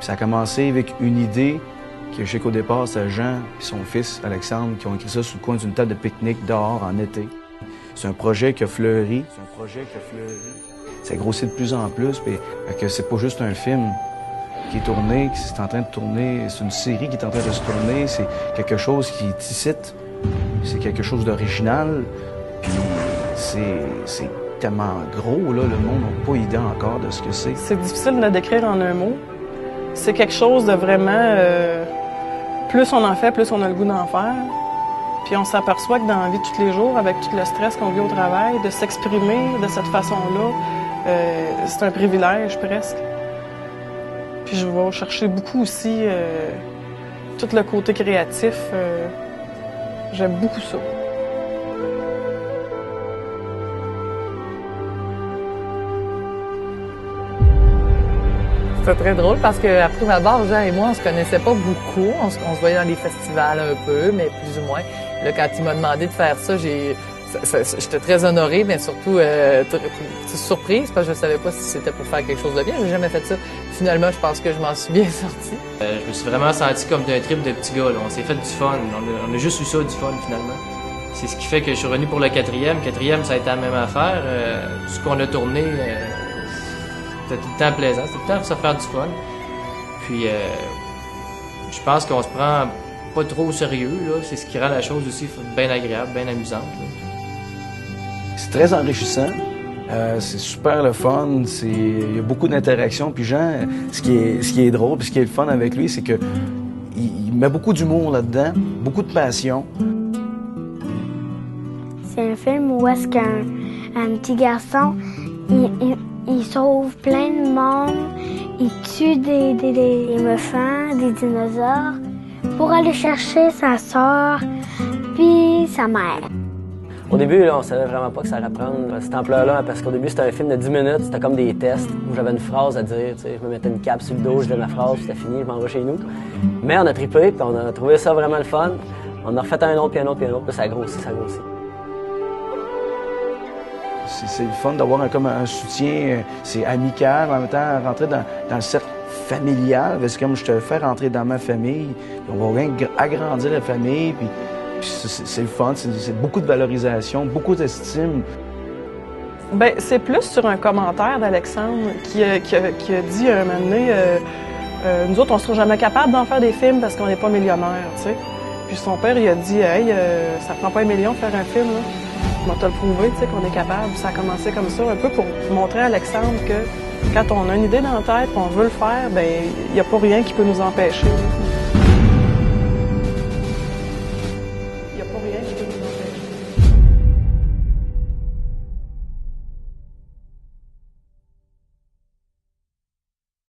Puis ça a commencé avec une idée que je sais qu'au départ, c'est Jean et son fils Alexandre qui ont écrit ça sous le coin d'une table de pique-nique dehors en été. C'est un projet qui a fleuri. Ça a grossi de plus en plus, puis que c'est pas juste un film qui est tourné, qui est en train de tourner, c'est une série qui est en train de se tourner, c'est quelque chose qui est ici, c'est quelque chose d'original, puis c'est tellement gros, là, le monde n'a pas idée encore de ce que c'est. C'est difficile de le décrire en un mot. C'est quelque chose de vraiment... plus on en fait, plus on a le goût d'en faire. Puis on s'aperçoit que dans la vie de tous les jours, avec tout le stress qu'on vit au travail, de s'exprimer de cette façon-là, c'est un privilège presque. Puis je vais chercher beaucoup aussi tout le côté créatif. J'aime beaucoup ça. C'était très drôle parce qu'à prime abord, Jean et moi, on se connaissait pas beaucoup. On se voyait dans les festivals un peu, mais plus ou moins. Là, quand il m'a demandé de faire ça, j'étais très honorée, mais surtout surprise parce que je savais pas si c'était pour faire quelque chose de bien. J'ai jamais fait ça. Finalement, je pense que je m'en suis bien sortie. Je me suis vraiment senti comme d'un trip de petit gars. Là. On s'est fait du fun. On a juste eu ça, du fun, finalement. C'est ce qui fait que je suis revenu pour le quatrième. Quatrième, ça a été la même affaire. Ce qu'on a tourné, c'était tout le temps plaisant. C'était tout le temps se faire du fun. Puis, je pense qu'on se prend pas trop au sérieux. Là. C'est ce qui rend la chose aussi bien agréable, bien amusante. Là. C'est très enrichissant. C'est super le fun. Il y a beaucoup d'interactions. Puis Jean, ce qui est drôle, puis ce qui est le fun avec lui, c'est que il met beaucoup d'humour là-dedans, beaucoup de passion. C'est un film où est-ce qu'un petit garçon, il sauve plein de monde, il tue des éléphants, des dinosaures, pour aller chercher sa sœur, puis sa mère. Au début, là, on savait vraiment pas que ça allait prendre cette ampleur-là, parce qu'au début, c'était un film de 10 minutes, c'était comme des tests, où j'avais une phrase à dire, tu sais, je me mettais une cape sur le dos, je disais ma phrase, c'était fini, je m'en vais chez nous. Mais on a trippé, puis on a trouvé ça vraiment le fun. On a refait un autre, puis un autre, puis un autre, puis ça a grossi, ça a grossi. C'est le fun d'avoir comme un soutien, c'est amical, en même temps, rentrer dans le cercle familial, parce que comme je te fais rentrer dans ma famille, puis on va bien agrandir la famille, puis c'est le fun, c'est beaucoup de valorisation, beaucoup d'estime. Bien, c'est plus sur un commentaire d'Alexandre qui a dit un moment donné, nous autres, on sera jamais capable d'en faire des films parce qu'on n'est pas millionnaires, tu sais. Puis son père, il a dit, hey, ça prend pas 1 million de faire un film, là. On va te le prouver, tu sais, qu'on est capable. Ça a commencé comme ça, un peu pour montrer à Alexandre que quand on a une idée dans la tête et on veut le faire, bien, il n'y a pas rien qui peut nous empêcher. Il n'y a pas rien qui peut nous